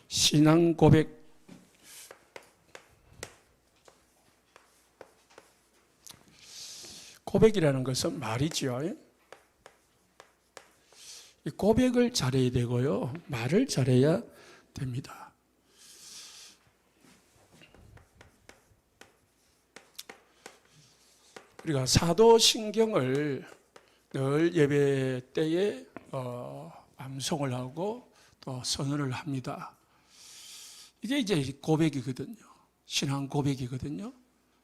신앙 고백. 고백이라는 것은 말이죠. 이 고백을 잘해야 되고요, 말을 잘해야 됩니다. 우리가 사도신경을 늘 예배 때에 암송을 하고 또 선언을 합니다. 이게 이제 고백이거든요. 신앙 고백이거든요.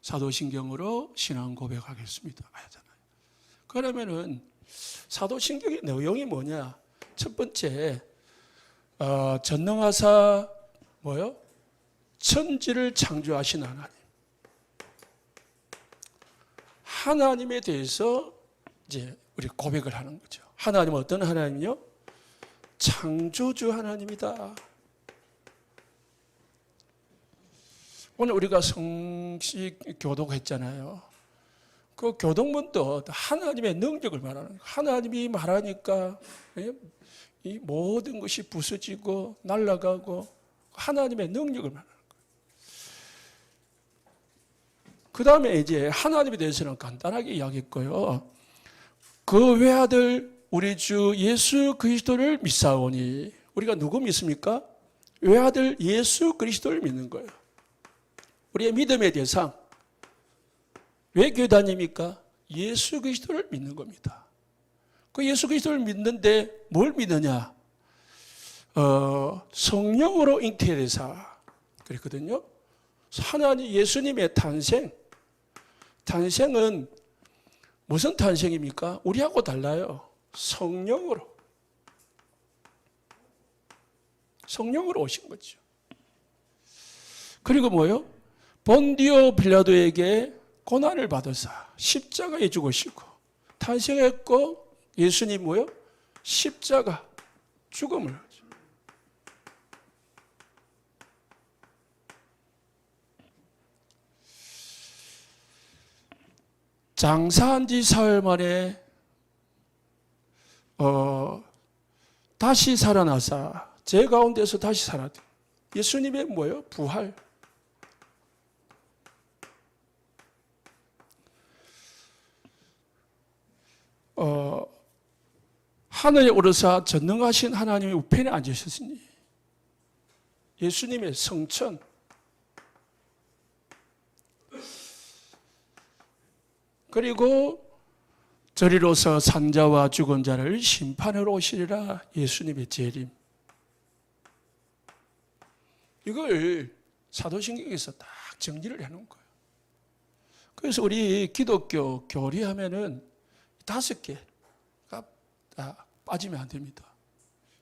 사도신경으로 신앙 고백하겠습니다. 하잖아요. 그러면은 사도신경의 내용이 뭐냐? 첫 번째, 전능하사 뭐요? 천지를 창조하신 하나님. 하나님에 대해서 이제 우리 고백을 하는 거죠. 하나님은 어떤 하나님이요? 창조주 하나님이다. 오늘 우리가 성식 교독했잖아요. 그 교독문도 하나님의 능력을 말하는 거예요. 하나님이 말하니까 이 모든 것이 부서지고 날아가고 하나님의 능력을 말하는 거예요. 그 다음에 이제 하나님에 대해서는 간단하게 이야기했고요. 그 외아들 우리 주 예수 그리스도를 믿사오니, 우리가 누구 믿습니까? 외아들 예수 그리스도를 믿는 거예요. 우리의 믿음의 대상. 왜 교회 다닙니까? 예수 그리스도를 믿는 겁니다. 그 예수 그리스도를 믿는데 뭘 믿느냐? 성령으로 잉태되사 그랬거든요. 하나님 예수님의 탄생은 무슨 탄생입니까? 우리하고 달라요. 성령으로 오신 거죠. 그리고 뭐요? 본디오 빌라도에게 고난을 받으사 십자가에 죽으시고 탄생했고, 예수님 뭐요? 십자가 죽음을 하죠. 장사한 지 사흘 만에 다시 살아나사 제 가운데서 다시 살아났다. 예수님의 뭐요? 부활. 하늘에 오르사 전능하신 하나님의 우편에 앉으셨으니, 예수님의 성천. 그리고 저리로서 산자와 죽은 자를 심판하러 오시리라. 예수님의 재림. 이걸 사도신경에서 딱 정리를 해놓은 거예요. 그래서 우리 기독교 교리하면은 5개가 빠지면 안 됩니다.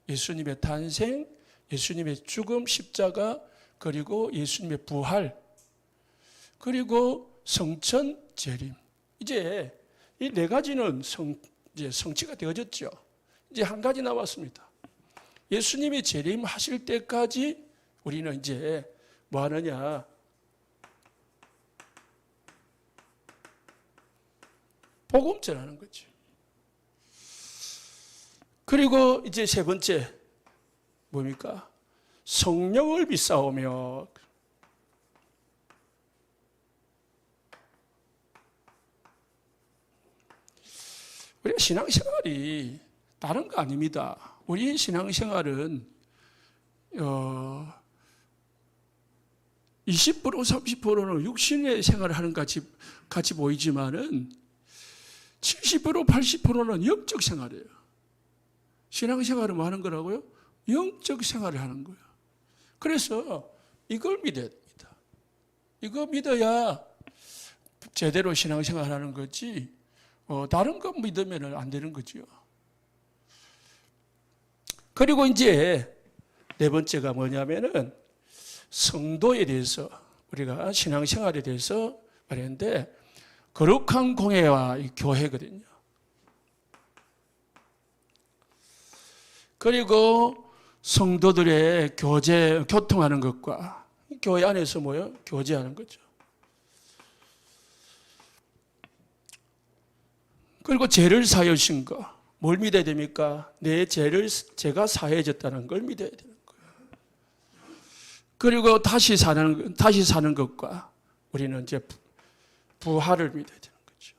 예수님의 탄생, 예수님의 죽음, 십자가, 그리고 예수님의 부활, 그리고 성천, 재림. 이제 이 4가지는 이제 성취가 되어졌죠. 이제 한 가지 남았습니다. 예수님이 재림하실 때까지 우리는 이제 뭐 하느냐? 복음 전하는 거죠. 그리고 이제 3번째 뭡니까? 성령을 믿사오며. 우리 신앙생활이 다른 거 아닙니다. 우리 신앙생활은 20% 30%는 육신의 생활을 하는 같이 보이지만은 70% 80%는 영적 생활이에요. 신앙생활은 뭐 하는 거라고요? 영적 생활을 하는 거예요. 그래서 이걸 믿어야 됩니다. 이거 믿어야 제대로 신앙생활 하는 거지, 다른 거 믿으면 안 되는 거죠. 그리고 이제 4번째가 뭐냐면은 성도에 대해서, 우리가 신앙생활에 대해서 말했는데, 거룩한 공예와 교회거든요. 그리고 성도들의 교통하는 것과 교회 안에서 뭐요? 교제하는 거죠. 그리고 죄를 사하신 거, 뭘 믿어야 됩니까? 내 죄를 제가 사해졌다는 걸 믿어야 되는 거예요. 그리고 다시 사는 것과 우리는 이제 부활을 믿어야 되는 거죠.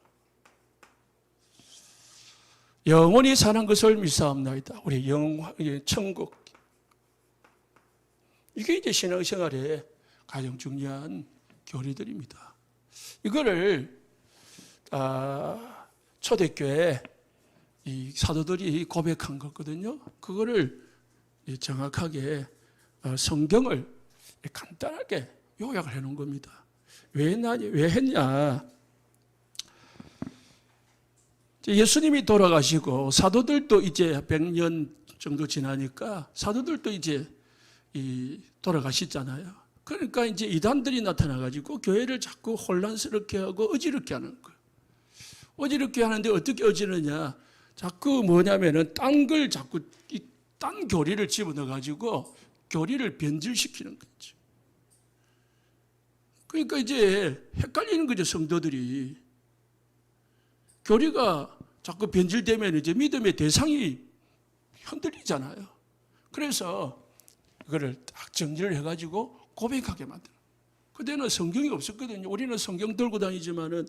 영원히 사는 것을 믿사옵나이다. 우리 천국. 이게 이제 신앙생활의 가장 중요한 교리들입니다. 이거를 초대교회 이 사도들이 고백한 거거든요. 그거를 정확하게 성경을 간단하게 요약을 해놓은 겁니다. 왜 했냐? 예수님이 돌아가시고 사도들도 이제 100년 정도 지나니까 사도들도 이제 돌아가시잖아요. 그러니까 이제 이단들이 나타나가지고 교회를 자꾸 혼란스럽게 하고 어지럽게 하는 거예요. 어지럽게 하는데 어떻게 어지르냐? 자꾸 뭐냐면은 딴 걸 자꾸 딴 교리를 집어넣어가지고 교리를 변질시키는 거죠. 그러니까 이제 헷갈리는 거죠, 성도들이. 교리가 자꾸 변질되면 이제 믿음의 대상이 흔들리잖아요. 그래서 그거를 딱 정리를 해가지고 고백하게 만드는. 그때는 성경이 없었거든요. 우리는 성경 들고 다니지만은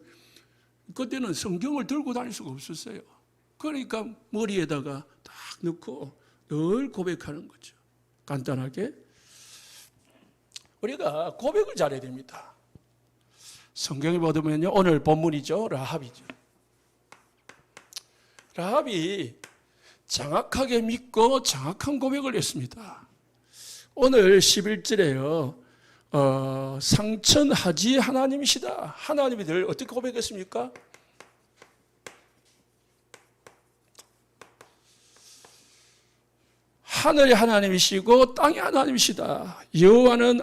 그때는 성경을 들고 다닐 수가 없었어요. 그러니까 머리에다가 딱 넣고 늘 고백하는 거죠. 간단하게. 우리가 고백을 잘해야 됩니다. 성경에 보면요, 오늘 본문이죠. 라합이죠. 라합이 정확하게 믿고 정확한 고백을 했습니다. 오늘 11절에요. 상천하지 하나님이시다. 하나님이 늘 어떻게 고백했습니까? 하늘의 하나님이시고 땅의 하나님이시다. 여호와는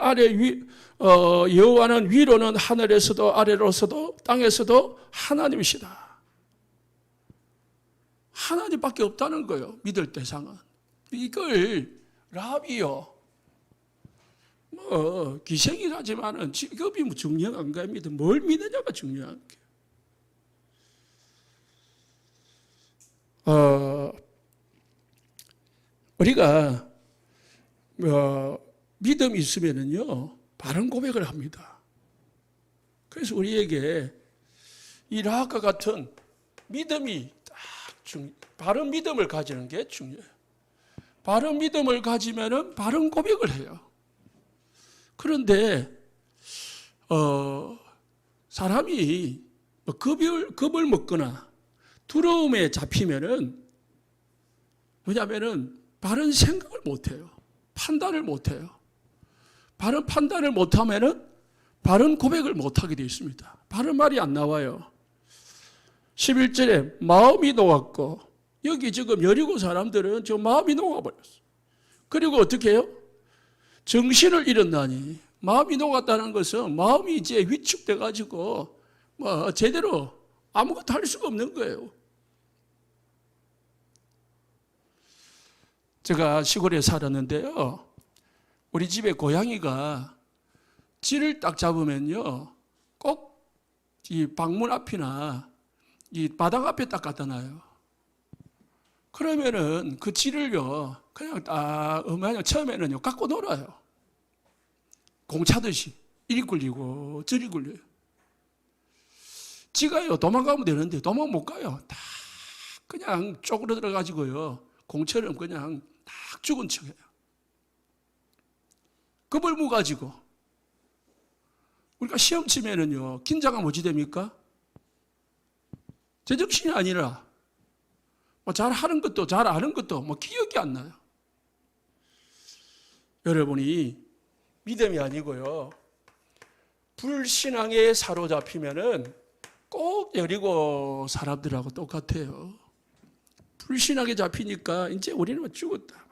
위로는 하늘에서도 아래로서도 땅에서도 하나님이시다. 하나님밖에 없다는 거예요. 믿을 대상은. 이걸 라합이요. 기생이라지만은 직업이 중요한 겁니다. 뭘 믿느냐가 중요한 거예요. 우리가 믿음이 있으면은요 바른 고백을 합니다. 그래서 우리에게 이 라합과 같은 믿음이 바른 믿음을 가지는 게 중요해요. 바른 믿음을 가지면은 바른 고백을 해요. 그런데 사람이 겁을 먹거나 두려움에 잡히면은 뭐냐면은 바른 생각을 못해요. 판단을 못해요. 바른 판단을 못하면은 바른 고백을 못하게 되어 있습니다. 바른 말이 안 나와요. 11절에 마음이 녹았고, 여기 지금 여리고 사람들은 지금 마음이 녹아버렸어요. 그리고 어떻게 해요? 정신을 잃었나니. 마음이 녹았다는 것은 마음이 이제 위축돼가지고 제대로 아무것도 할 수가 없는 거예요. 제가 시골에 살았는데요. 우리 집에 고양이가 쥐를 딱 잡으면요. 꼭 이 방문 앞이나 이 바닥 앞에 딱 갖다 놔요. 그러면은 그 쥐를요. 그냥 딱 처음에는요. 갖고 놀아요. 공 차듯이. 이리 굴리고 저리 굴려요. 쥐가요. 도망가면 되는데 도망 못 가요. 다 그냥 쪼그러들어 가지고요. 공처럼 그냥 딱 죽은 척해요. 겁을 무가지고 우리가 시험 치면은요 긴장하면 어찌 됩니까? 제정신이 아니라 잘 하는 것도 잘 아는 것도 기억이 안 나요. 여러분이 믿음이 아니고요 불신앙에 사로잡히면은 꼭 여리고 사람들하고 똑같아요. 불신하게 잡히니까 이제 우리는 죽었다.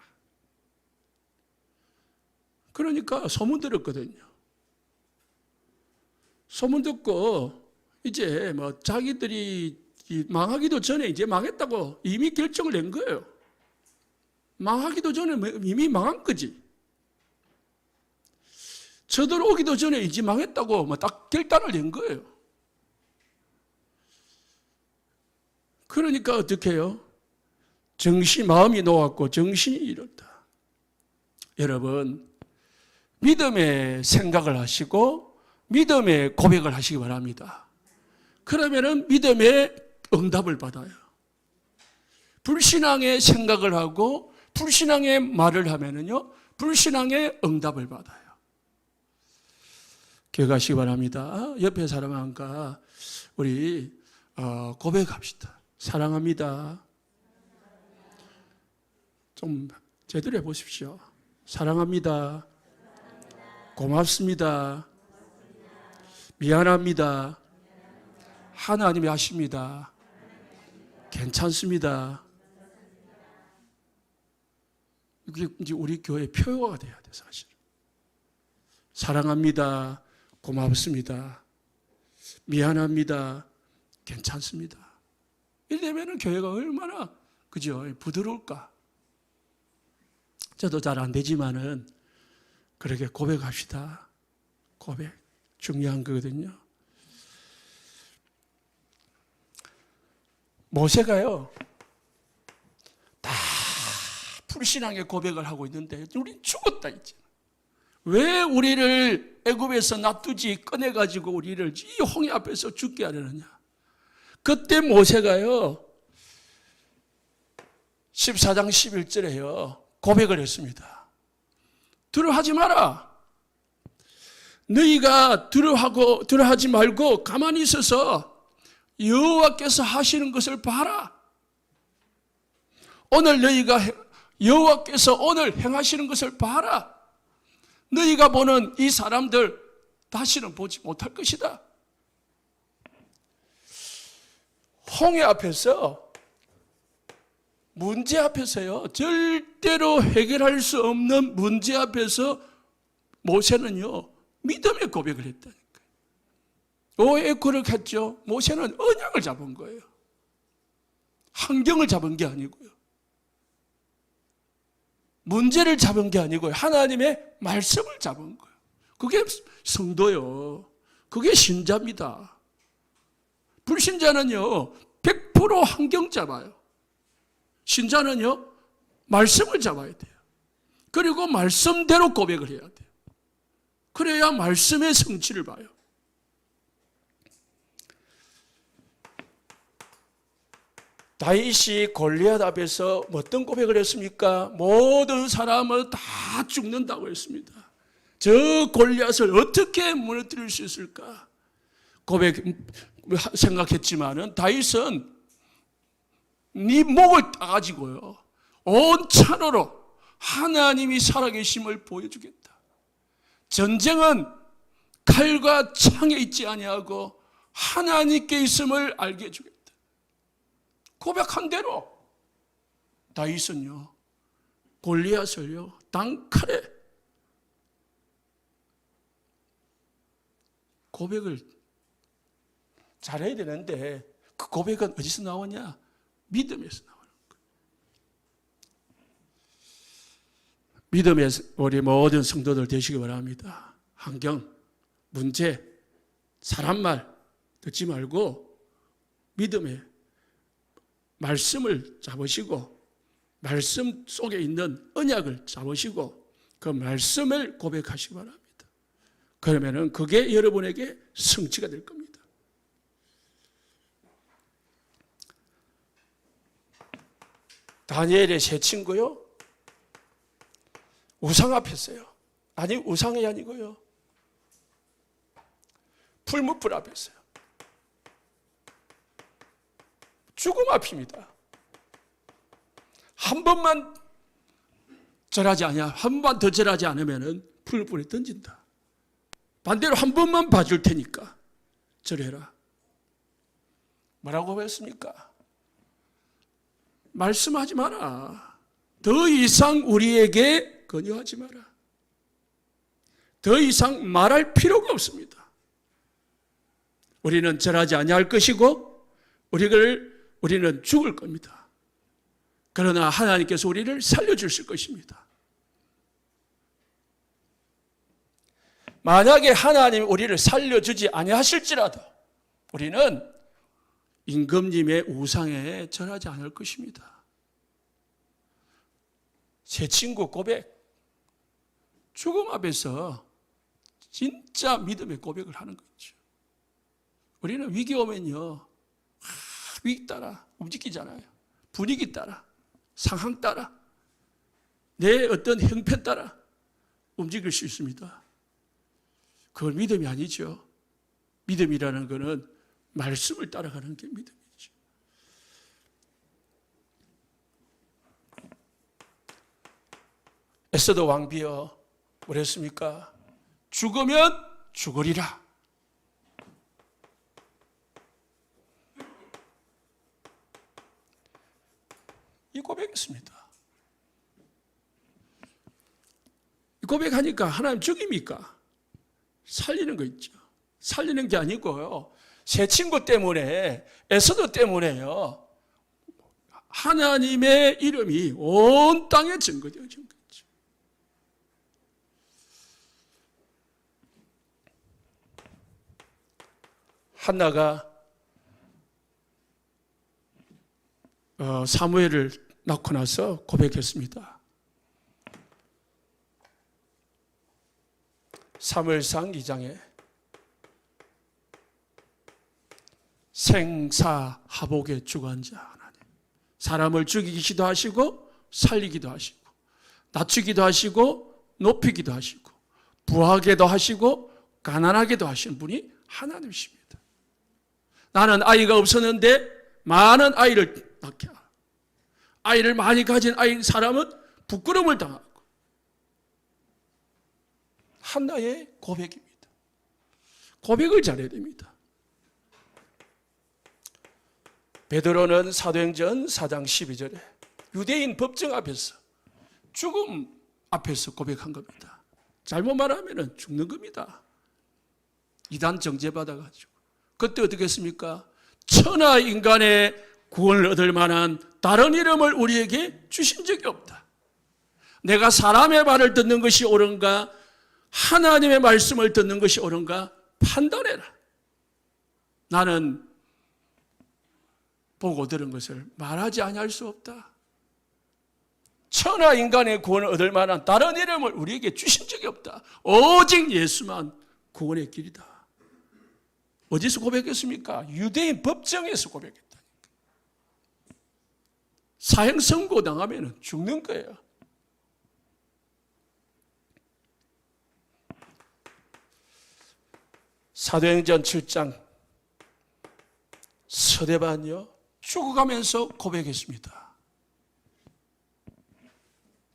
그러니까 소문 들었거든요. 소문 듣고 이제 자기들이 망하기도 전에 이제 망했다고 이미 결정을 낸 거예요. 망하기도 전에 이미 망한 거지. 쳐들어오기도 전에 이제 망했다고 딱 결단을 낸 거예요. 그러니까 어떻게 해요? 마음이 녹았고 정신이 잃었다. 여러분, 믿음의 생각을 하시고 믿음의 고백을 하시기 바랍니다. 그러면은 믿음의 응답을 받아요. 불신앙의 생각을 하고 불신앙의 말을 하면은요, 불신앙의 응답을 받아요. 기억하시기 바랍니다. 옆에 사람과 우리 고백합시다. 사랑합니다. 좀 제대로 해보십시오. 사랑합니다. 고맙습니다. 미안합니다. 하나님이 하십니다. 괜찮습니다. 이게 이제 우리 교회 표어가 돼야 돼, 사실. 사랑합니다. 고맙습니다. 미안합니다. 괜찮습니다. 이러면은 교회가 얼마나, 그죠? 부드러울까? 저도 잘 안 되지만은, 그렇게 고백합시다. 고백. 중요한 거거든요. 모세가요, 다 불신앙의 고백을 하고 있는데, 우린 죽었다, 이제. 왜 우리를 애굽에서 놔두지 꺼내가지고 우리를 이 홍해 앞에서 죽게 하려느냐. 그때 모세가요, 14장 11절에요, 고백을 했습니다. 두려워하지 마라. 너희가 두려워하지 말고 가만히 있어서 여호와께서 하시는 것을 봐라. 오늘 너희가 여호와께서 오늘 행하시는 것을 봐라. 너희가 보는 이 사람들 다시는 보지 못할 것이다. 홍해 앞에서, 문제 앞에서요, 절대로 해결할 수 없는 문제 앞에서 모세는요, 믿음의 고백을 했다니까요. 왜 그렇겠죠? 모세는 언약을 잡은 거예요. 환경을 잡은 게 아니고요. 문제를 잡은 게 아니고요. 하나님의 말씀을 잡은 거예요. 그게 성도요. 그게 신자입니다. 불신자는요, 100% 환경 잡아요. 신자는요, 말씀을 잡아야 돼요. 그리고 말씀대로 고백을 해야 돼요. 그래야 말씀의 성취를 봐요. 다윗이 골리앗 앞에서 어떤 고백을 했습니까? 모든 사람은 다 죽는다고 했습니다. 저 골리앗을 어떻게 무너뜨릴 수 있을까? 생각했지만은 다윗은 네 목을 따가지고요, 온 찬으로 하나님이 살아계심을 보여주겠다. 전쟁은 칼과 창에 있지 아니하고 하나님께 있음을 알게 해주겠다. 고백한 대로 다윗은요, 골리앗을요, 단칼에 고백을 잘해야 되는데, 그 고백은 어디서 나오냐? 믿음에서 나오는 거예요. 믿음의 우리 모든 성도들 되시기 바랍니다. 환경, 문제, 사람 말 듣지 말고 믿음의 말씀을 잡으시고, 말씀 속에 있는 언약을 잡으시고, 그 말씀을 고백하시기 바랍니다. 그러면은 그게 여러분에게 성취가 될 겁니다. 다니엘의 세 친구요, 우상 앞에 있어요. 아니, 우상이 아니고요, 풀무불 앞에 있어요. 죽음 앞입니다. 한 번만 절하지 않냐, 한 번 더 절하지 않으면 풀무불에 던진다. 반대로 한 번만 봐줄 테니까 절해라. 뭐라고 했습니까? 말씀하지 마라. 더 이상 우리에게 권유하지 마라. 더 이상 말할 필요가 없습니다. 우리는 절하지 아니할 것이고 우리는 죽을 겁니다. 그러나 하나님께서 우리를 살려주실 것입니다. 만약에 하나님이 우리를 살려주지 아니하실지라도 우리는 임금님의 우상에 절하지 않을 것입니다. 새 친구 고백, 죽음 앞에서 진짜 믿음의 고백을 하는 거죠. 우리는 위기 오면요, 위기 따라 움직이잖아요. 분위기 따라, 상황 따라, 내 어떤 형편 따라 움직일 수 있습니다. 그건 믿음이 아니죠. 믿음이라는 것은 말씀을 따라가는 게 믿음이죠. 에스더 왕비여, 뭐랬습니까? 죽으면 죽으리라. 이 고백했습니다. 이 고백하니까 하나님 죽입니까? 살리는 거 있죠. 살리는 게 아니고요, 새 친구 때문에, 에스더 때문에요, 하나님의 이름이 온 땅에 증거되어진 거죠. 한나가 사무엘을 낳고 나서 고백했습니다. 사무엘상 2장에 생사하복의 주관자 하나님, 사람을 죽이기도 하시고 살리기도 하시고 낮추기도 하시고 높이기도 하시고 부하게도 하시고 가난하게도 하시는 분이 하나님이십니다. 나는 아이가 없었는데 많은 아이를 낳게 하라. 아이를 많이 가진 사람은 부끄러움을 당하고. 한나의 고백입니다. 고백을 잘해야 됩니다. 베드로는 사도행전 4장 12절에 유대인 법정 앞에서, 죽음 앞에서 고백한 겁니다. 잘못 말하면 죽는 겁니다. 이단 정죄받아가지고. 그때 어떻게 했습니까? 천하 인간의 구원을 얻을 만한 다른 이름을 우리에게 주신 적이 없다. 내가 사람의 말을 듣는 것이 옳은가, 하나님의 말씀을 듣는 것이 옳은가 판단해라. 나는 보고 들은 것을 말하지 아니할 수 없다. 천하 인간의 구원을 얻을 만한 다른 이름을 우리에게 주신 적이 없다. 오직 예수만 구원의 길이다. 어디서 고백했습니까? 유대인 법정에서 고백했다니까. 사형 선고 당하면 죽는 거예요. 사도행전 7장 서대반이요, 죽어가면서 고백했습니다.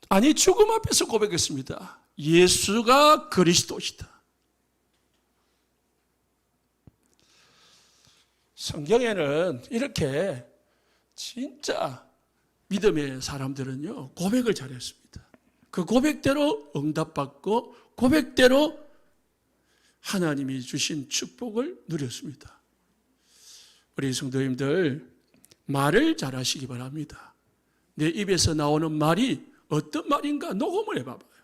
아니, 죽음 앞에서 고백했습니다. 예수가 그리스도시다. 성경에는 이렇게 진짜 믿음의 사람들은요, 고백을 잘했습니다. 그 고백대로 응답받고 고백대로 하나님이 주신 축복을 누렸습니다. 우리 성도님들, 말을 잘하시기 바랍니다. 내 입에서 나오는 말이 어떤 말인가 녹음을 해봐봐요.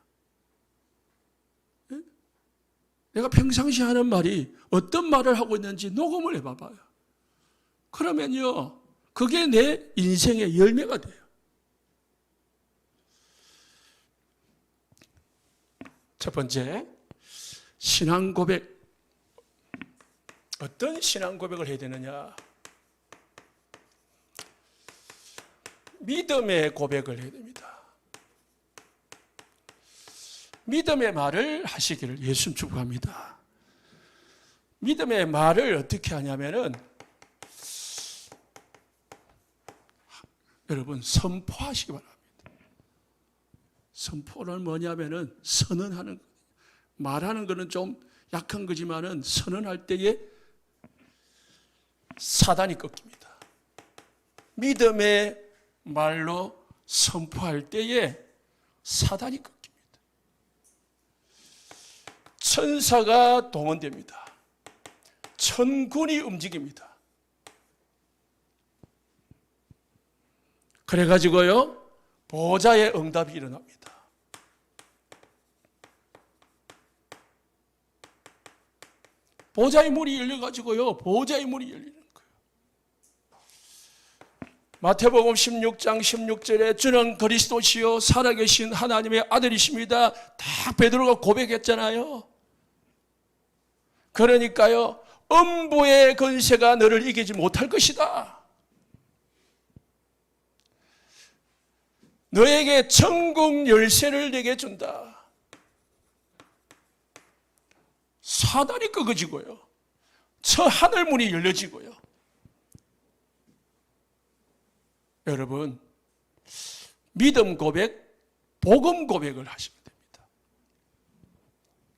내가 평상시 하는 말이 어떤 말을 하고 있는지 녹음을 해봐봐요. 그러면요, 그게 내 인생의 열매가 돼요. 첫 번째, 신앙 고백. 어떤 신앙 고백을 해야 되느냐? 믿음의 고백을 해야 됩니다. 믿음의 말을 하시기를 예수님 축복합니다. 믿음의 말을 어떻게 하냐면은, 여러분, 선포하시기 바랍니다. 선포는 뭐냐면은 선언하는 거. 말하는 거는 좀 약한 거지만은 선언할 때에 사단이 꺾입니다. 믿음의 말로 선포할 때에 사단이 꺾입니다. 천사가 동원됩니다. 천군이 움직입니다. 그래가지고요, 보좌의 응답이 일어납니다. 보좌의 문이 열려가지고요, 보좌의 문이 열리는 거예요. 마태복음 16장 16절에 주는 그리스도시요 살아계신 하나님의 아들이십니다. 딱 베드로가 고백했잖아요. 그러니까요, 음부의 권세가 너를 이기지 못할 것이다. 너에게 천국 열쇠를 내게 준다. 사단이 꺾어지고요, 저 하늘문이 열려지고요. 여러분, 믿음 고백, 복음 고백을 하시면 됩니다.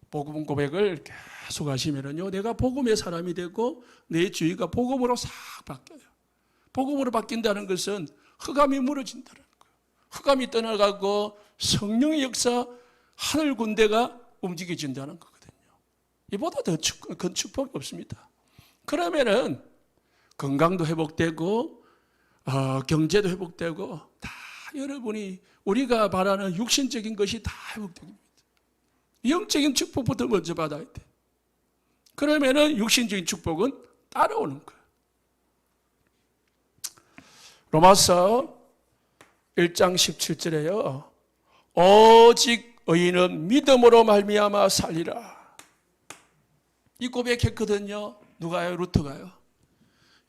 복음 고백을 계속 하시면요, 내가 복음의 사람이 되고 내 주위가 복음으로 싹 바뀌어요. 복음으로 바뀐다는 것은 흑암이 무너진다는 거예요. 흑암이 떠나가고 성령의 역사, 하늘 군대가 움직여진다는 거거든요. 이보다 더 큰 축복이 없습니다. 그러면은 건강도 회복되고 경제도 회복되고, 다 여러분이 우리가 바라는 육신적인 것이 다 회복됩니다. 영적인 축복부터 먼저 받아야 돼. 그러면은 육신적인 축복은 따라오는 거예요. 로마서 1장 17절에요. 오직 의인은 믿음으로 말미암아 살리라. 이 고백했거든요. 누가요? 루터가요.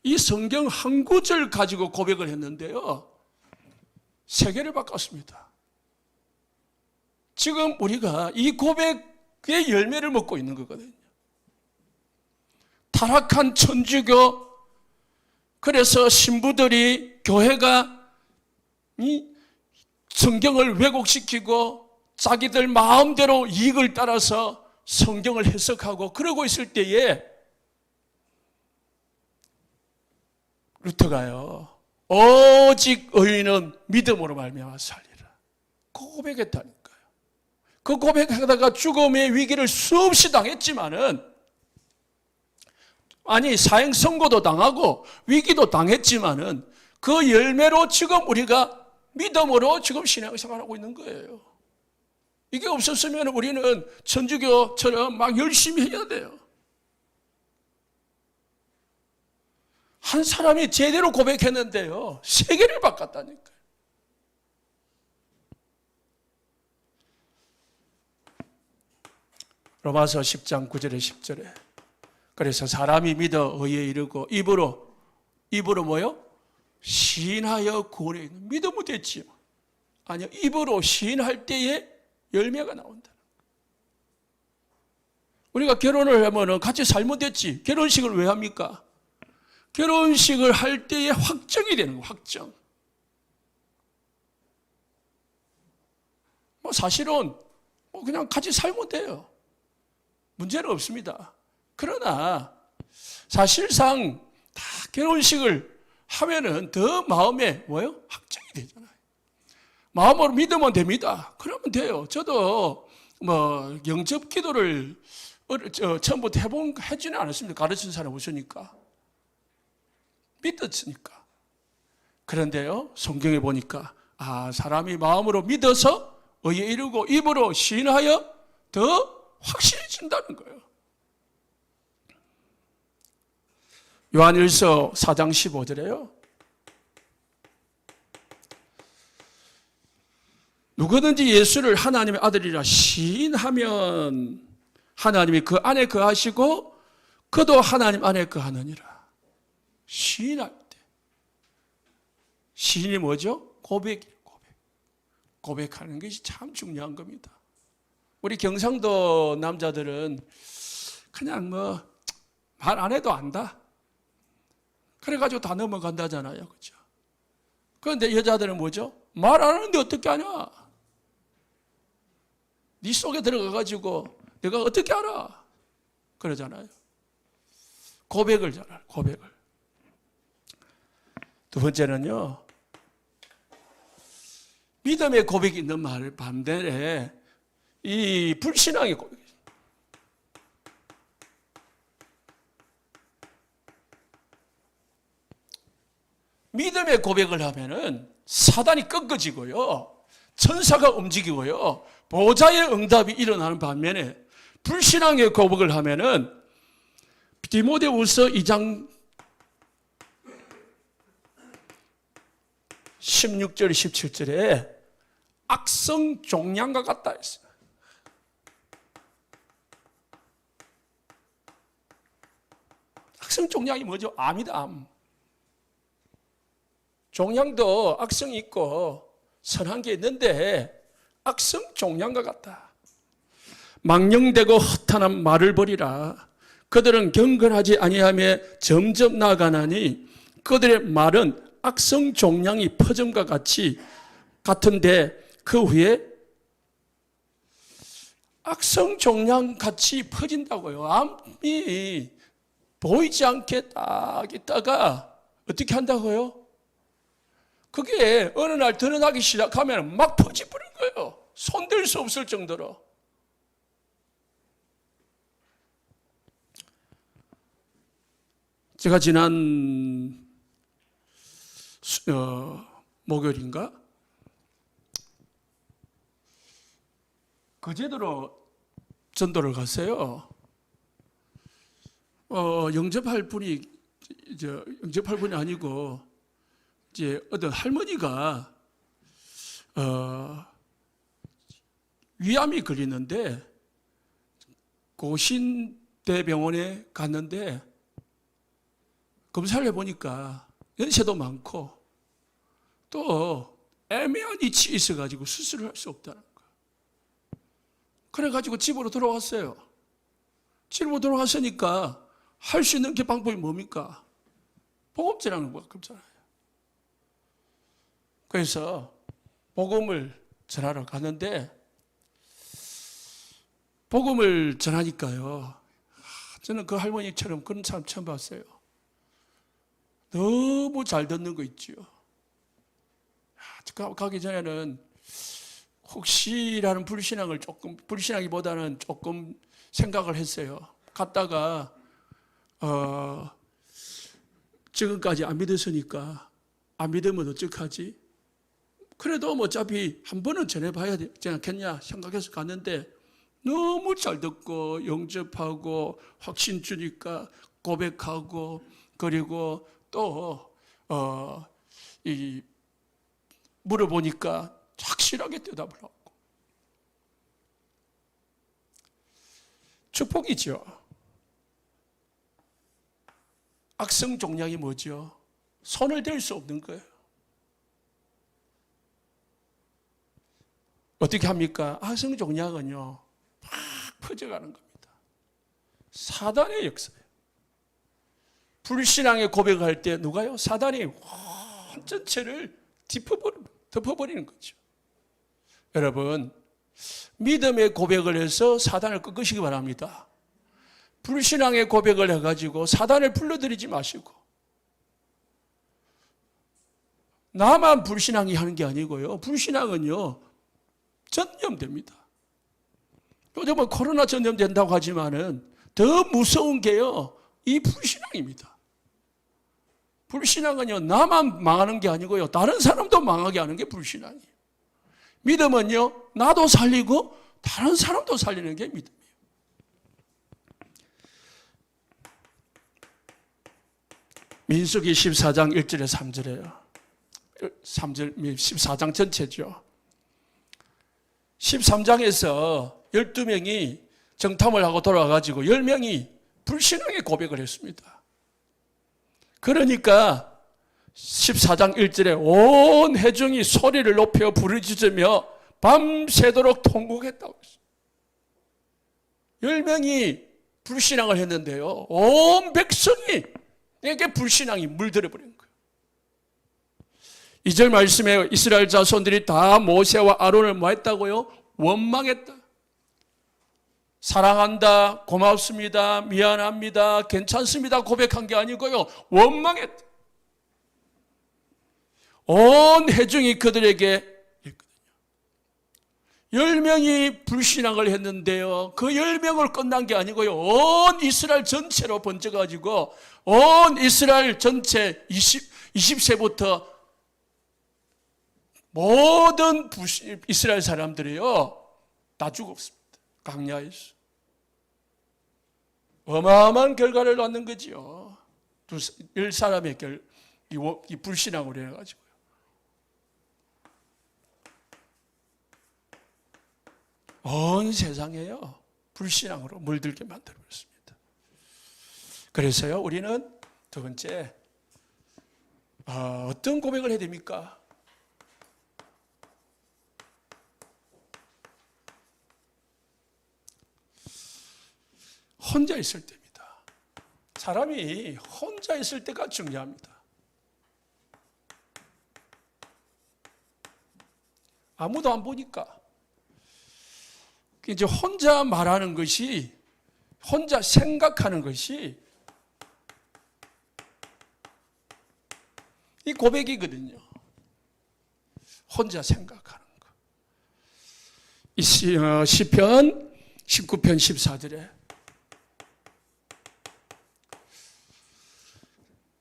이 성경 한 구절 가지고 고백을 했는데요, 세계를 바꿨습니다. 지금 우리가 이 고백의 열매를 먹고 있는 거거든요. 타락한 천주교, 그래서 신부들이 교회가 이 성경을 왜곡시키고 자기들 마음대로 이익을 따라서 성경을 해석하고 그러고 있을 때에 루터가요, 오직 의인은 믿음으로 말미암아 살리라. 그 고백했다니까요. 그 고백하다가 죽음의 위기를 수없이 당했지만은, 아니 사형 선고도 당하고 위기도 당했지만은 그 열매로 지금 우리가 믿음으로 지금 신앙생활하고 있는 거예요. 이게 없었으면 우리는 천주교처럼 막 열심히 해야 돼요. 한 사람이 제대로 고백했는데요, 세계를 바꿨다니까요. 로마서 10장 9절에 10절에 그래서 사람이 믿어 의에 이르고 입으로 뭐요? 시인하여 구원에 이르는. 믿으면 됐지요. 아니요, 입으로 시인할 때에 열매가 나온다. 우리가 결혼을 하면 같이 살면 됐지. 결혼식을 왜 합니까? 결혼식을 할 때에 확정이 되는 거예요. 확정. 사실은 그냥 같이 살면 돼요. 문제는 없습니다. 그러나 사실상 다 결혼식을 하면은 더 마음에 뭐요? 확정이 되잖아요. 마음으로 믿으면 됩니다. 그러면 돼요. 저도 영접 기도를 처음부터 해주지는 않았습니다. 가르치는 사람 없으니까. 믿었으니까. 그런데요, 성경에 보니까 사람이 마음으로 믿어서 의에 이르고 입으로 시인하여 더 확실해진다는 거예요. 요한일서 4장 15절에요. 누구든지 예수를 하나님의 아들이라 시인하면 하나님이 그 안에 거하시고 그도 하나님 안에 거하느니라. 시인할 때. 시인이 뭐죠? 고백이에요. 고백하는 것이 참 중요한 겁니다. 우리 경상도 남자들은 그냥 말 안 해도 안다. 그래가지고 다 넘어간다잖아요. 그렇죠? 그런데 여자들은 뭐죠? 말 안 하는데 어떻게 하냐? 네 속에 들어가가지고 내가 어떻게 알아? 그러잖아요. 고백을 잘해요. 고백을. 두 번째는요, 믿음의 고백이 있는 말 반대에 이 불신앙의 고백이 있어요. 믿음의 고백을 하면은 사단이 꺾어지고요, 천사가 움직이고요, 보좌의 응답이 일어나는 반면에 불신앙의 고백을 하면은 디모데후서 2장 16절, 17절에 악성 종양과 같다 했어요. 악성 종양이 뭐죠? 암이다, 암. 종양도 악성이 있고 선한 게 있는데 악성 종양과 같다. 망령되고 허탄한 말을 버리라. 그들은 경건하지 아니하며 점점 나아가나니 그들의 말은 악성 종양이 퍼짐과 같은데 그 후에 악성 종양 같이 퍼진다고요. 암이 보이지 않게 딱 있다가 어떻게 한다고요? 그게 어느 날 드러나기 시작하면 막 퍼져버린 거예요. 손댈 수 없을 정도로. 제가 지난 목요일인가? 거제도로 전도를 갔어요. 영접할 분이 아니고 이제 어떤 할머니가 위암이 걸리는데 고신대병원에 갔는데 검사를 해보니까 연세도 많고 또 애매한 위치에 있어가지고 수술을 할 수 없다는 거예요. 그래가지고 집으로 돌아왔어요. 집으로 돌아왔으니까 할 수 있는 게 방법이 뭡니까? 복음 전하는 거야, 그렇잖아요. 그래서 복음을 전하러 가는데 복음을 전하니까요. 저는 그 할머니처럼 그런 사람 처음 봤어요. 너무 잘 듣는 거 있죠. 가기 전에는 혹시라는 불신하기보다는 조금 생각을 했어요. 갔다가 지금까지 안 믿었으니까 안 믿으면 어떡하지? 그래도 어차피 한 번은 전해봐야 되지 않겠냐 생각해서 갔는데 너무 잘 듣고 영접하고 확신 주니까 고백하고 그리고 또 물어보니까 확실하게 대답을 하고 축복이죠. 악성 종양이 뭐죠? 손을 댈 수 없는 거예요. 어떻게 합니까? 악성 종양은요 막 퍼져가는 겁니다. 사단의 역사예요. 불신앙의 고백을 할 때 누가요? 사단이 전체를 덮어버리는 거죠. 여러분, 믿음의 고백을 해서 사단을 꺾으시기 바랍니다. 불신앙의 고백을 해가지고 사단을 불러들이지 마시고 나만 불신앙이 하는 게 아니고요. 불신앙은요 전염됩니다. 요즘은 코로나 전염된다고 하지만은 더 무서운 게요 이 불신앙입니다. 불신앙은요 나만 망하는 게 아니고요 다른 사람도 망하게 하는 게 불신앙이에요. 믿음은요 나도 살리고 다른 사람도 살리는 게 믿음이에요. 민수기 14장 1절에 3절에요. 3절 14장 전체죠. 13장에서 12명이 정탐을 하고 돌아와가지고 10명이 불신앙의 고백을 했습니다. 그러니까 14장 1절에 온 회중이 소리를 높여 부르짖으며 밤새도록 통곡했다고 했어요. 10명이 불신앙을 했는데요. 온 백성이 내게 불신앙이 물들어 버린 거예요. 2절 말씀에 이스라엘 자손들이 다 모세와 아론을 뭐 했다고요? 원망했다. 사랑한다, 고맙습니다, 미안합니다, 괜찮습니다 고백한 게 아니고요. 원망했다. 온 회중이 그들에게 10명이 불신앙을 했는데요. 그 10명을 끝난 게 아니고요. 온 이스라엘 전체로 번져가지고 온 이스라엘 전체 20세부터 모든 이스라엘 사람들이요. 다 죽었습니다. 광야에서. 어마어마한 결과를 낳는 거지요. 10사람의 이 불신앙으로 해가지고요. 온 세상에요 불신앙으로 물들게 만들어버렸습니다. 그래서요 우리는 두 번째 어떤 고백을 해야 됩니까? 혼자 있을 때입니다. 사람이 혼자 있을 때가 중요합니다. 아무도 안 보니까 이제 혼자 말하는 것이, 혼자 생각하는 것이 이 고백이거든요. 혼자 생각하는 거. 이 시편 19편 14절에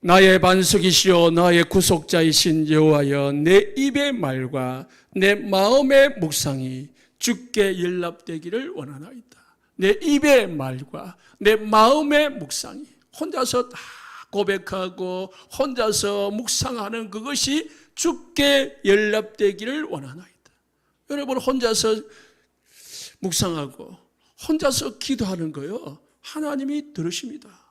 나의 반석이시오 나의 구속자이신 여호와여 내 입의 말과 내 마음의 묵상이 주께 연락되기를 원하나이다. 내 입의 말과 내 마음의 묵상이, 혼자서 다 고백하고 혼자서 묵상하는 그것이 주께 연락되기를 원하나이다. 여러분 혼자서 묵상하고 혼자서 기도하는 거요 하나님이 들으십니다.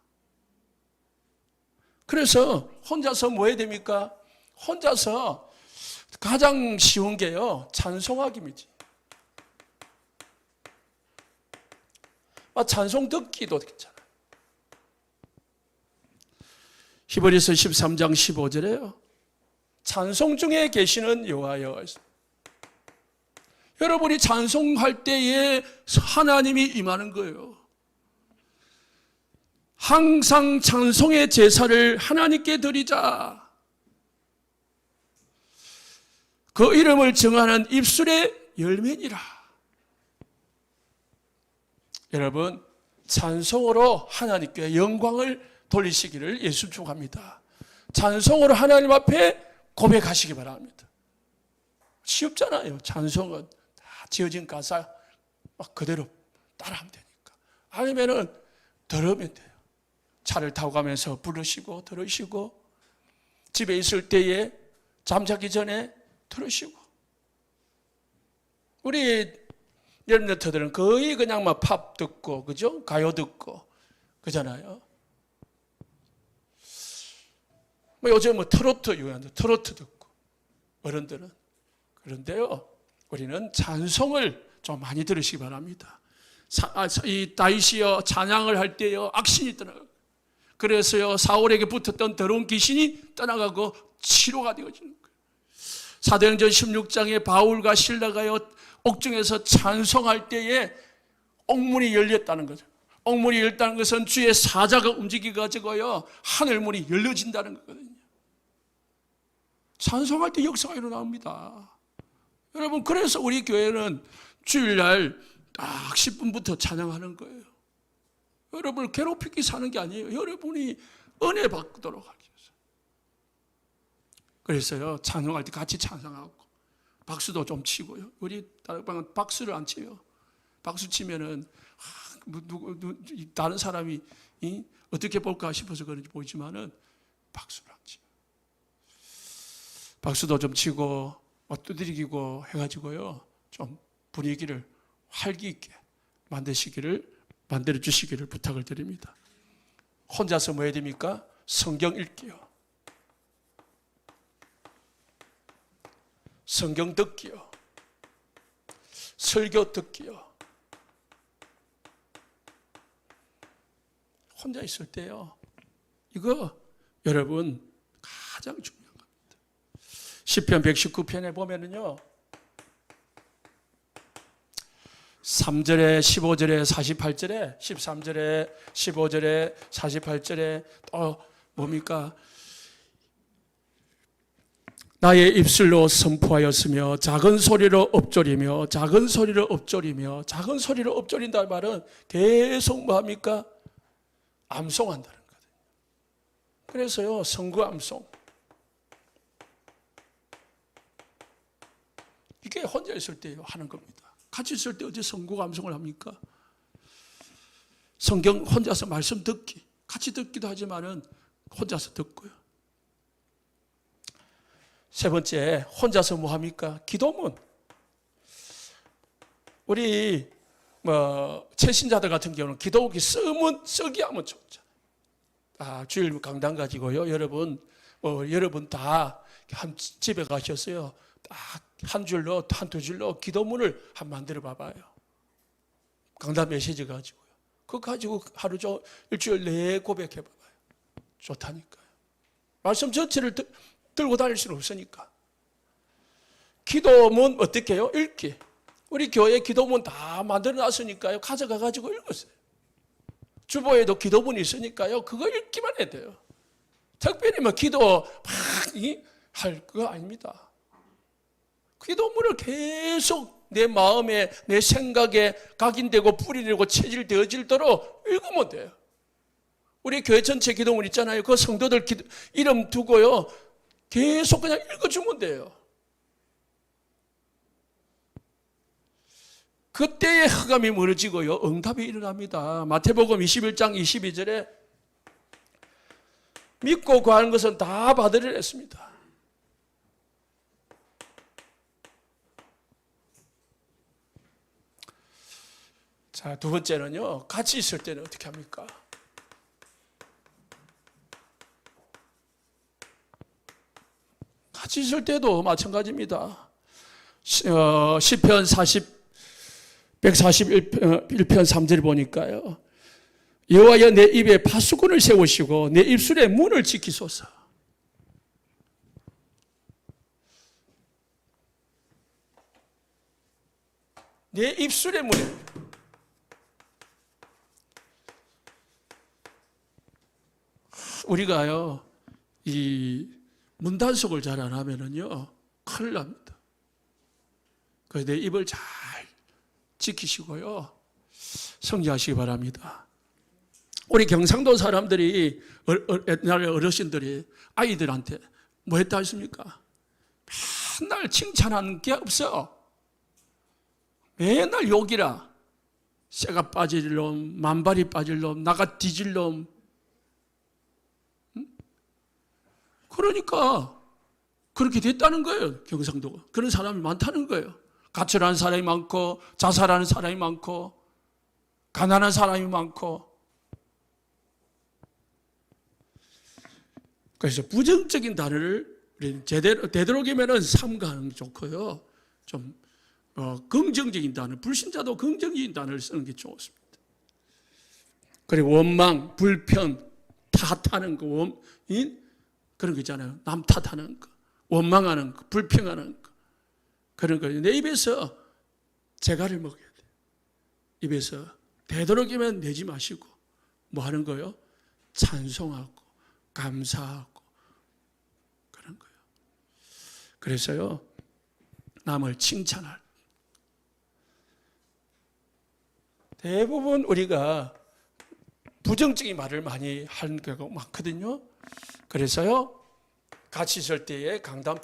그래서 혼자서 뭐 해야 됩니까? 혼자서 가장 쉬운 게요 찬송하기입니다. 찬송 듣기도 괜찮아요. 히브리서 13장 15절에요 찬송 중에 계시는 여호와여, 여러분이 찬송할 때에 하나님이 임하는 거예요. 항상 찬송의 제사를 하나님께 드리자. 그 이름을 정하는 입술의 열매니라. 여러분 찬송으로 하나님께 영광을 돌리시기를 예수 축원합니다. 찬송으로 하나님 앞에 고백하시기 바랍니다. 쉽잖아요. 찬송은 다 지어진 가사 막 그대로 따라하면 되니까. 아니면은 들으면 돼요. 차를 타고 가면서 부르시고 들으시고, 집에 있을 때에 잠자기 전에 들으시고. 우리 여러분들은 거의 그냥 막 팝 듣고, 그죠? 가요 듣고, 그잖아요. 요즘 트로트 유행한데 트로트 듣고, 어른들은. 그런데요, 우리는 찬송을 좀 많이 들으시기 바랍니다. 이 다윗이요, 찬양을 할 때요, 악신이 떠나가고, 그래서요, 사울에게 붙었던 더러운 귀신이 떠나가고 치료가 되어지는 거예요. 사도행전 16장에 바울과 실라가요, 옥중에서 찬송할 때에 옥문이 열렸다는 거죠. 옥문이 열렸다는 것은 주의 사자가 움직여가지고요, 하늘문이 열려진다는 거거든요. 찬송할 때 역사가 일어납니다. 여러분, 그래서 우리 교회는 주일날 딱 10분부터 찬양하는 거예요. 여러분을 괴롭히기 사는 게 아니에요. 여러분이 은혜 받도록 하기 위해서. 그래서요, 찬송할 때 같이 찬송하고, 박수도 좀 치고요. 우리 다른 방은 박수를 안 쳐요. 박수 치면은, 다른 사람이 어떻게 볼까 싶어서 그런지 보이지만은, 박수를 안 치요. 박수도 좀 치고, 두드리고 해가지고요, 좀 분위기를 활기 있게 만들어 주시기를 부탁을 드립니다. 혼자서 뭐 해야 됩니까? 성경 읽기요. 성경 듣기요. 설교 듣기요. 혼자 있을 때요. 이거 여러분 가장 중요한 겁니다. 시편 119편에 보면은요. 3절에 15절에 48절에 13절에 15절에 48절에 또 뭡니까? 나의 입술로 선포하였으며 작은 소리로 엎조리며 작은 소리로 엎조리며 작은 소리로 엎조린다는 말은 계속 뭐합니까? 암송한다는 거거든요. 그래서요, 선거 암송. 이게 혼자 있을 때 하는 겁니다. 같이 있을 때 어째 선거 감성을 합니까? 성경 혼자서 말씀 듣기, 같이 듣기도 하지만은 혼자서 듣고요. 세 번째, 혼자서 뭐 합니까? 기도문. 우리 최신자들 같은 경우는 기도기 쓰기 하면 좋잖아요. 주일 강단 가지고요. 여러분 다 한 집에 가셨어요. 딱 한 줄로, 한두 줄로 기도문을 한번 만들어 봐봐요. 강단 메시지 가지고요. 그거 가지고 하루 종일 일주일 내에 고백해 봐봐요. 좋다니까요. 말씀 전체를 들고 다닐 수는 없으니까. 기도문 어떻게 해요? 읽기. 우리 교회 기도문 다 만들어 놨으니까요. 가져가 가지고 읽으세요. 주보에도 기도문이 있으니까요. 그거 읽기만 해야 돼요. 특별히 기도 할 그거 아닙니다. 기도문을 계속 내 마음에, 내 생각에 각인되고 뿌리되고 체질되어질도록 읽으면 돼요. 우리 교회 전체 기도문 있잖아요. 그 성도들 이름 두고요. 계속 그냥 읽어주면 돼요. 그때의 흑암이 무너지고요. 응답이 일어납니다. 마태복음 21장 22절에 믿고 구하는 것은 다 받으리라 했습니다. 자, 두 번째는요. 같이 있을 때는 어떻게 합니까? 같이 있을 때도 마찬가지입니다. 시편 141편 3절 보니까요. 여호와여 내 입에 파수꾼을 세우시고 내 입술에 문을 지키소서. 내 입술에 문을. 우리가요, 이 문단속을 잘 안 하면은요, 큰일 납니다. 그래서 내 입을 잘 지키시고요, 성지하시기 바랍니다. 우리 경상도 사람들이, 옛날에 어르신들이 아이들한테 뭐 했다 했습니까? 맨날 칭찬하는 게 없어. 맨날 욕이라. 새가 빠질 놈, 만발이 빠질 놈, 나가 뒤질 놈. 그러니까 그렇게 됐다는 거예요. 경상도가. 그런 사람이 많다는 거예요. 가출하는 사람이 많고, 자살하는 사람이 많고, 가난한 사람이 많고. 그래서 부정적인 단어를 우리는 되도록이면 삼가하는 게 좋고요. 좀 긍정적인 단어, 불신자도 긍정적인 단어를 쓰는 게 좋습니다. 그리고 원망, 불편, 탓하는 거, 그런 거 있잖아요. 남 탓하는 거, 원망하는 거, 불평하는 거, 그런 거. 내 입에서 재갈을 먹어야 돼. 입에서 되도록이면 내지 마시고 뭐 하는 거요? 찬송하고 감사하고 그런 거예요. 그래서요, 남을 칭찬할. 대부분 우리가 부정적인 말을 많이 하는 경우가 많거든요. 그래서요, 같이 있을 때의 강단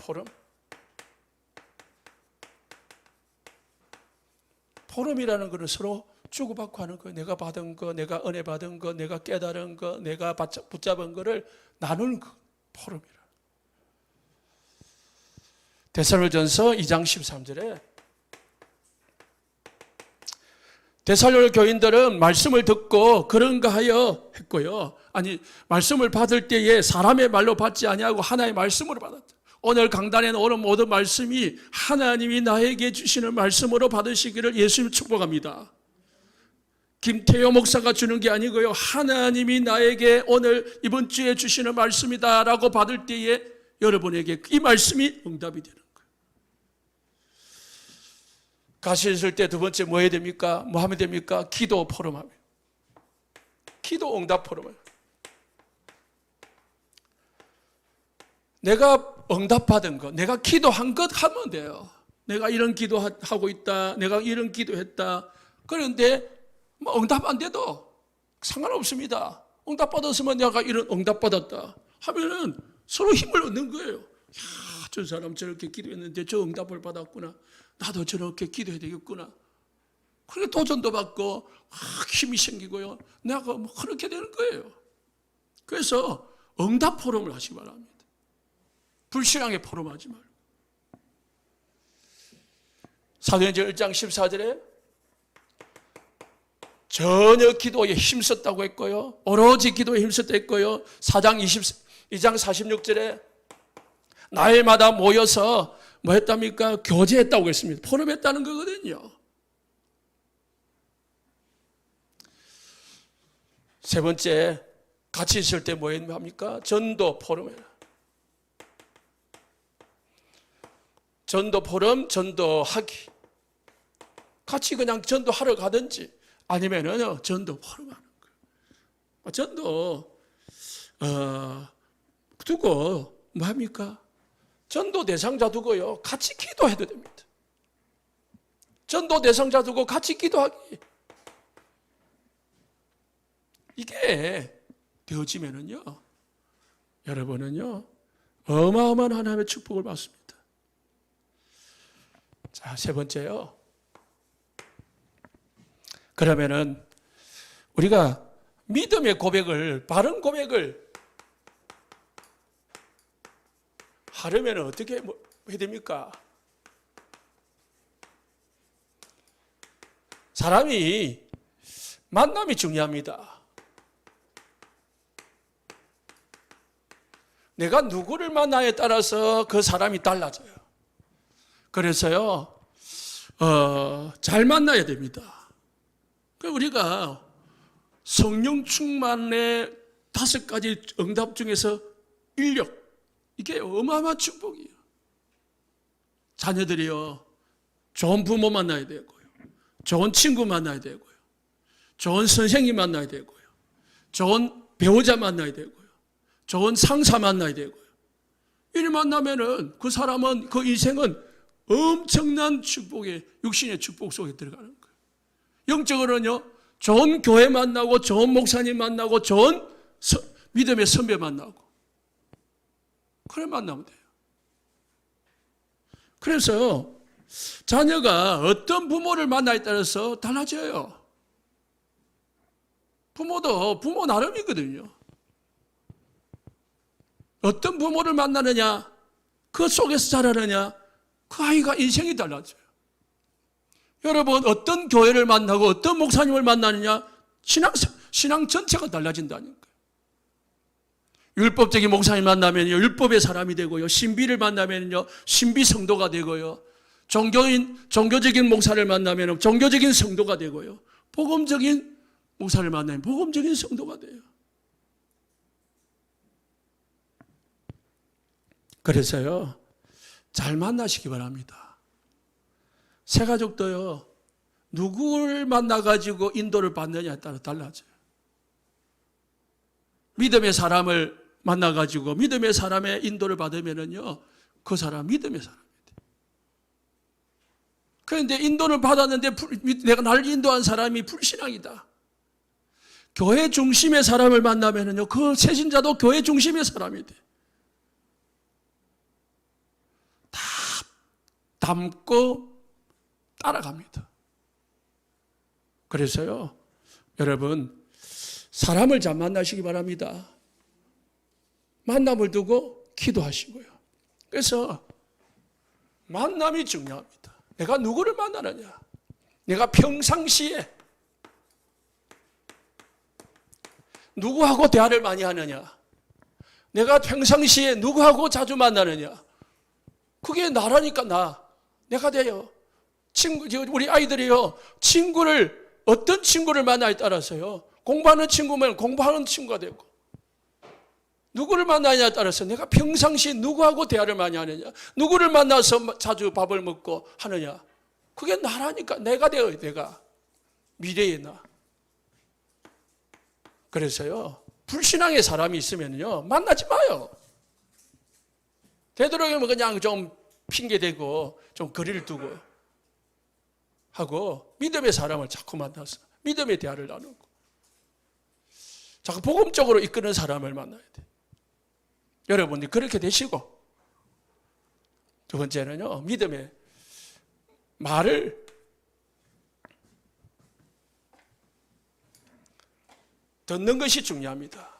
포럼이라는 것은 서로 주고받고 하는 거예요. 내가 받은 거, 내가 은혜 받은 거, 내가 깨달은 거, 내가 붙잡은 거를 나누는 거, 포럼이라. 데살로니가전서 2장 13절에 데살로니가 교인들은 말씀을 듣고 그런가 하여 했고요. 아니, 말씀을 받을 때에 사람의 말로 받지 아니하고 하나의 말씀으로 받았다. 오늘 강단에 오는 모든 말씀이 하나님이 나에게 주시는 말씀으로 받으시기를 예수님 축복합니다. 김태효 목사가 주는 게 아니고요. 하나님이 나에게 오늘 이번 주에 주시는 말씀이다라고 받을 때에 여러분에게 이 말씀이 응답이 되는 거예요. 같이 있을 때 두 번째 뭐 해야 됩니까? 뭐 하면 됩니까? 기도 포럼하면. 기도 응답 포럼을. 내가 응답받은 것, 내가 기도한 것 하면 돼요. 내가 이런 기도하고 있다. 내가 이런 기도했다. 그런데 뭐 응답 안 돼도 상관없습니다. 응답 받았으면 내가 이런 응답 받았다 하면은 서로 힘을 얻는 거예요. 야, 저 사람 저렇게 기도했는데 저 응답을 받았구나. 나도 저렇게 기도해야 되겠구나. 그렇게 도전도 받고 힘이 생기고요. 내가 뭐 그렇게 되는 거예요. 그래서 응답 포럼을 하시기 바랍니다. 불신앙의 포럼하지 말고. 사도행전 1장 14절에 전혀 기도에 힘썼다고 했고요. 오로지 기도에 힘썼다 했고요. 4장 22장 46절에 날마다 모여서 뭐 했답니까? 교제했다고 했습니다. 포럼했다는 거거든요. 세 번째, 같이 있을 때 뭐 합니까? 전도 포럼해라. 전도 포럼, 전도하기. 같이 그냥 전도하러 가든지 아니면은 전도 포럼 하는 거예요. 전도 두고 뭐 합니까? 전도 대상자 두고요. 같이 기도해도 됩니다. 전도 대상자 두고 같이 기도하기. 이게 되어지면은요, 여러분은요, 어마어마한 하나님의 축복을 받습니다. 자, 세 번째요. 그러면은 우리가 믿음의 고백을, 바른 고백을 하려면 어떻게 해야 됩니까? 사람이 만남이 중요합니다. 내가 누구를 만나에 따라서 그 사람이 달라져요. 그래서요, 잘 만나야 됩니다. 우리가 성령 충만의 5가지 응답 중에서 인력, 이게 어마어마한 축복이에요. 자녀들이요, 좋은 부모 만나야 되고요, 좋은 친구 만나야 되고요, 좋은 선생님 만나야 되고요, 좋은 배우자 만나야 되고요, 좋은 상사 만나야 되고요. 이를 만나면은 그 사람은, 그 인생은 엄청난 축복의, 육신의 축복 속에 들어가는 거예요. 영적으로는요, 좋은 교회 만나고, 좋은 목사님 만나고, 좋은 믿음의 선배 만나고, 그래 만나면 돼요. 그래서 자녀가 어떤 부모를 만나에 따라서 달라져요. 부모도 부모 나름이거든요. 어떤 부모를 만나느냐, 그 속에서 자라느냐, 그 아이가 인생이 달라져요. 여러분, 어떤 교회를 만나고 어떤 목사님을 만나느냐, 신앙 전체가 달라진다는 거예요. 율법적인 목사님 만나면 율법의 사람이 되고요, 신비를 만나면요, 신비 성도가 되고요, 종교적인 목사를 만나면 종교적인 성도가 되고요, 복음적인 목사를 만나면 복음적인 성도가 돼요. 그래서요, 잘 만나시기 바랍니다. 새가족도요, 누구를 만나가지고 인도를 받느냐에 따라 달라져요. 믿음의 사람을 만나가지고 믿음의 사람의 인도를 받으면은요, 그 사람 믿음의 사람이 돼. 그런데 인도를 받았는데 내가 나를 인도한 사람이 불신앙이다. 교회 중심의 사람을 만나면은요, 그 새신자도 교회 중심의 사람이 돼. 다 닮고 따라갑니다. 그래서요, 여러분, 사람을 잘 만나시기 바랍니다. 만남을 두고 기도하시고요. 그래서 만남이 중요합니다. 내가 누구를 만나느냐, 내가 평상시에 누구하고 대화를 많이 하느냐, 내가 평상시에 누구하고 자주 만나느냐, 그게 나라니까. 내가 돼요. 우리 아이들이요, 어떤 친구를 만나에 따라서요, 공부하는 친구면 공부하는 친구가 되고, 누구를 만나냐에 따라서 내가 평상시에 누구하고 대화를 많이 하느냐, 누구를 만나서 자주 밥을 먹고 하느냐, 그게 나라니까. 내가 돼요, 내가. 미래의 나. 그래서요, 불신앙의 사람이 있으면요, 만나지 마요. 되도록이면 그냥 좀 핑계대고 좀 거리를 두고 하고, 믿음의 사람을 자꾸 만나서 믿음의 대화를 나누고, 자꾸 복음적으로 이끄는 사람을 만나야 돼. 여러분이 그렇게 되시고, 두 번째는요, 믿음의 말을 듣는 것이 중요합니다.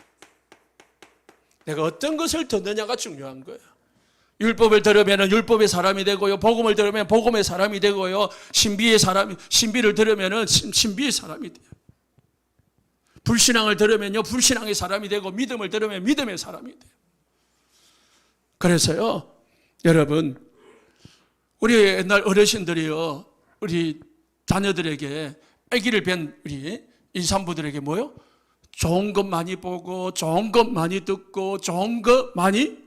내가 어떤 것을 듣느냐가 중요한 거예요. 율법을 들으면 율법의 사람이 되고요, 복음을 들으면 복음의 사람이 되고요, 신비를 들으면 신비의 사람이 돼요. 불신앙을 들으면요 불신앙의 사람이 되고 믿음을 들으면 믿음의 사람이 돼요. 그래서요 여러분 우리 옛날 어르신들이요 우리 자녀들에게 아기를 뵌 우리 임산부들에게 뭐요? 좋은 것 많이 보고 좋은 것 많이 듣고 좋은 것 많이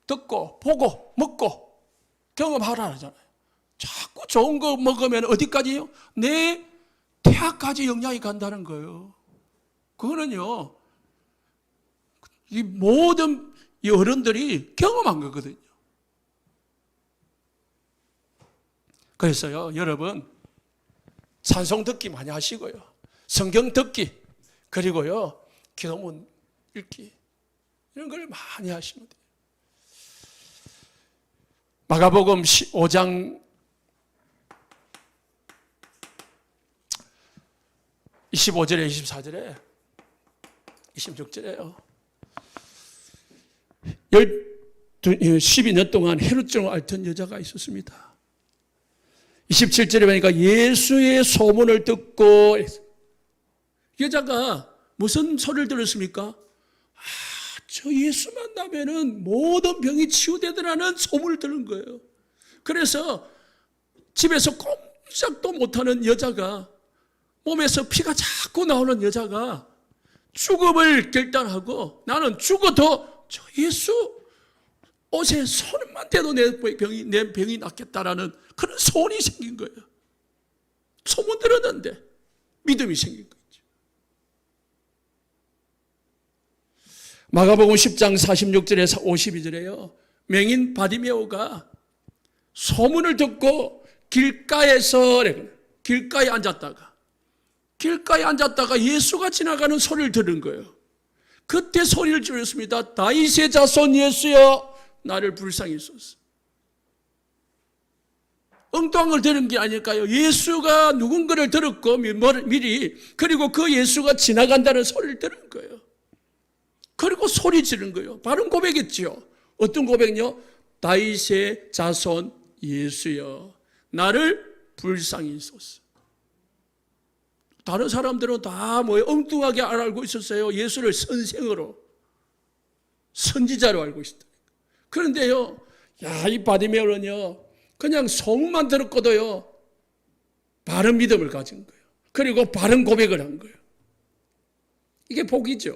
듣고 보고 먹고 경험하라 하잖아요. 자꾸 좋은 거 먹으면 어디까지요? 내 태아까지 영향이 간다는 거예요. 그거는요 이 모든 이 어른들이 경험한 거거든요. 그래서요 여러분 찬송 듣기 많이 하시고요 성경 듣기 그리고요 기도문 읽기 이런 걸 많이 하시면 돼요. 마가복음 5장 25절에 24절에 26절에요 12년 동안 헤롯병을 앓던 여자가 있었습니다. 27절에 보니까 예수의 소문을 듣고 여자가 무슨 소리를 들었습니까? 저 예수 만나면은 모든 병이 치유되더라는 소문을 들은 거예요. 그래서 집에서 꼼짝도 못하는 여자가 몸에서 피가 자꾸 나오는 여자가 죽음을 결단하고 나는 죽어도 저 예수 옷에 손만 대도 내 병이 낫겠다라는 그런 소원이 생긴 거예요. 소문 들었는데 믿음이 생긴 거죠. 마가복음 10장 46절에서 52절에요. 맹인 바디메오가 소문을 듣고 길가에 앉았다가 예수가 지나가는 소리를 들은 거예요. 그때 소리를 질렀습니다. 다윗의 자손 예수여 나를 불쌍히 여소서. 엉뚱한 걸 들은 게 아닐까요? 예수가 누군가를 들었고 미리 그리고 그 예수가 지나간다는 소리를 들은 거예요. 그리고 소리 지른 거예요. 바른 고백했죠. 어떤 고백요? 다윗의 자손 예수여 나를 불쌍히 여소서. 다른 사람들은 다 엉뚱하게 알고 있었어요. 예수를 선생으로 선지자로 알고 있었다. 그런데요, 이 바디메오는요, 그냥 소문만 들었거든요, 바른 믿음을 가진 거예요. 그리고 바른 고백을 한 거예요. 이게 복이죠.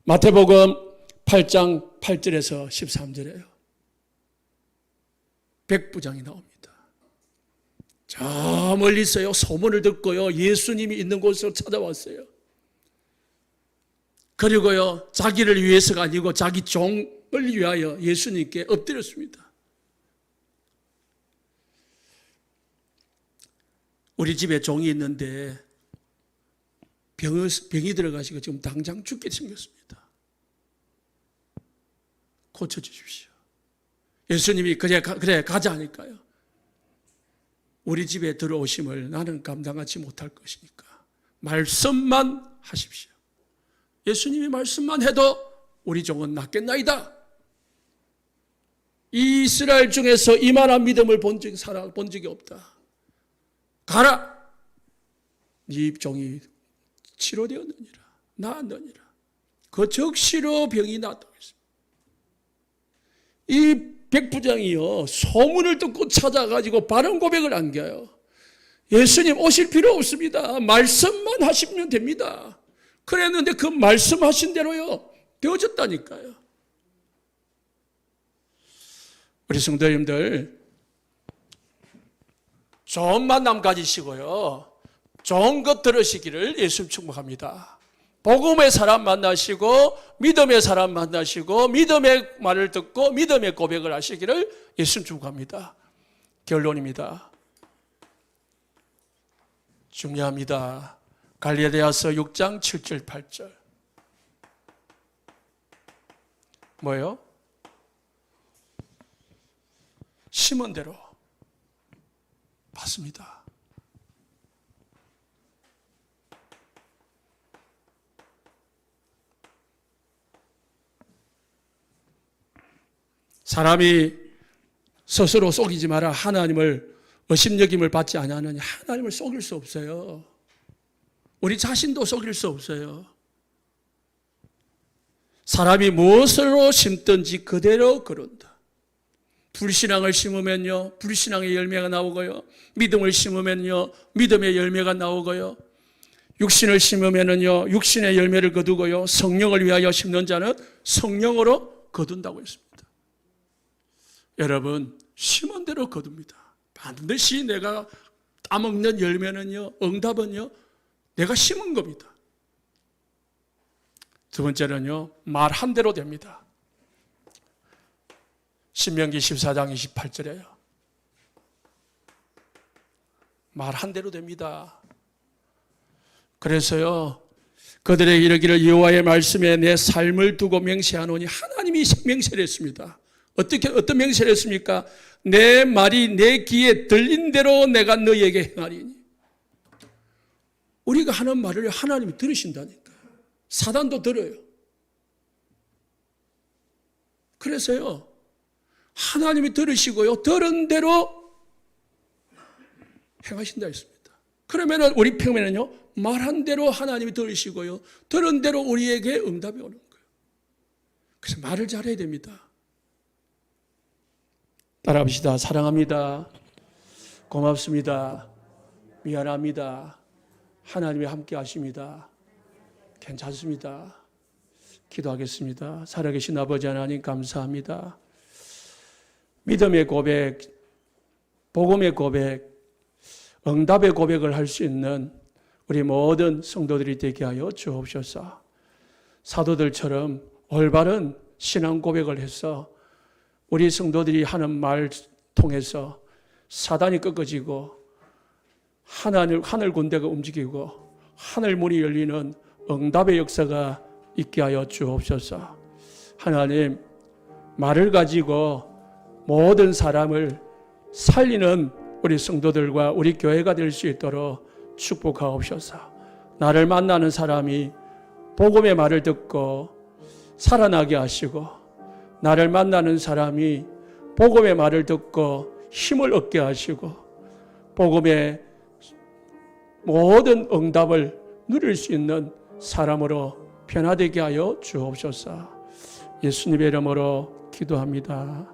마태복음 8장 8절에서 13절에요. 백부장이 나옵니다. 저 멀리 있어요. 소문을 듣고요, 예수님이 있는 곳으로 찾아왔어요. 그리고요, 자기를 위해서가 아니고 자기 종을 위하여 예수님께 엎드렸습니다. 우리 집에 종이 있는데 병이 들어가시고 지금 당장 죽게 생겼습니다. 고쳐주십시오. 예수님이 그래 가자 하니까요. 우리 집에 들어오심을 나는 감당하지 못할 것이니까 말씀만 하십시오. 예수님이 말씀만 해도 우리 종은 낫겠나이다. 이 이스라엘 중에서 이만한 믿음을 본 적이 없다. 가라. 네 종이 치료되었느니라. 나았느니라. 그 즉시로 병이 낫다고 했습니다. 이 백부장이요, 소문을 듣고 찾아가지고 바른 고백을 안겨요. 예수님 오실 필요 없습니다. 말씀만 하시면 됩니다. 그랬는데 그 말씀하신 대로요, 되어졌다니까요. 우리 성도님들, 좋은 만남 가지시고요, 좋은 것 들으시기를 예수님 축복합니다. 복음의 사람 만나시고 믿음의 사람 만나시고 믿음의 말을 듣고 믿음의 고백을 하시기를 예수님 축복합니다. 결론입니다. 중요합니다. 갈라디아서 6장 7절 8절. 뭐예요? 심은 대로 받습니다. 사람이 스스로 속이지 마라. 하나님을 의심여김을 받지 않으면 하나님을 속일 수 없어요. 우리 자신도 속일 수 없어요. 사람이 무엇으로 심든지 그대로 거둔다. 불신앙을 심으면요, 불신앙의 열매가 나오고요. 믿음을 심으면요, 믿음의 열매가 나오고요. 육신을 심으면요, 육신의 열매를 거두고요. 성령을 위하여 심는 자는 성령으로 거둔다고 했습니다. 여러분, 심은 대로 거둡니다. 반드시 내가 따먹는 열매는요, 응답은요, 내가 심은 겁니다. 두 번째는요, 말한 대로 됩니다. 신명기 14장 28절에요. 말한 대로 됩니다. 그래서요, 그들에게 이르기를 여호와의 말씀에 내 삶을 두고 맹세하노니, 하나님이 맹세를 했습니다. 어떤 맹세를 했습니까? 내 말이 내 귀에 들린 대로 내가 너희에게 행하리니. 우리가 하는 말을 하나님이 들으신다니까요. 사단도 들어요. 그래서요, 하나님이 들으시고요, 들은 대로 행하신다 했습니다. 그러면 우리 평면은요, 말한 대로 하나님이 들으시고요, 들은 대로 우리에게 응답이 오는 거예요. 그래서 말을 잘해야 됩니다. 따라합시다. 사랑합니다. 고맙습니다. 미안합니다. 하나님이 함께 하십니다. 괜찮습니다. 기도하겠습니다. 살아계신 아버지 하나님 감사합니다. 믿음의 고백, 복음의 고백, 응답의 고백을 할 수 있는 우리 모든 성도들이 되게 하여 주옵소서. 사도들처럼 올바른 신앙 고백을 해서 우리 성도들이 하는 말 통해서 사단이 꺾어지고 하늘 군대가 움직이고 하늘 문이 열리는 응답의 역사가 있게 하여 주옵소서. 하나님, 말을 가지고 모든 사람을 살리는 우리 성도들과 우리 교회가 될 수 있도록 축복하옵소서. 나를 만나는 사람이 복음의 말을 듣고 살아나게 하시고, 나를 만나는 사람이 복음의 말을 듣고 힘을 얻게 하시고, 복음의 모든 응답을 누릴 수 있는 사람으로 변화되게 하여 주옵소서. 예수님의 이름으로 기도합니다.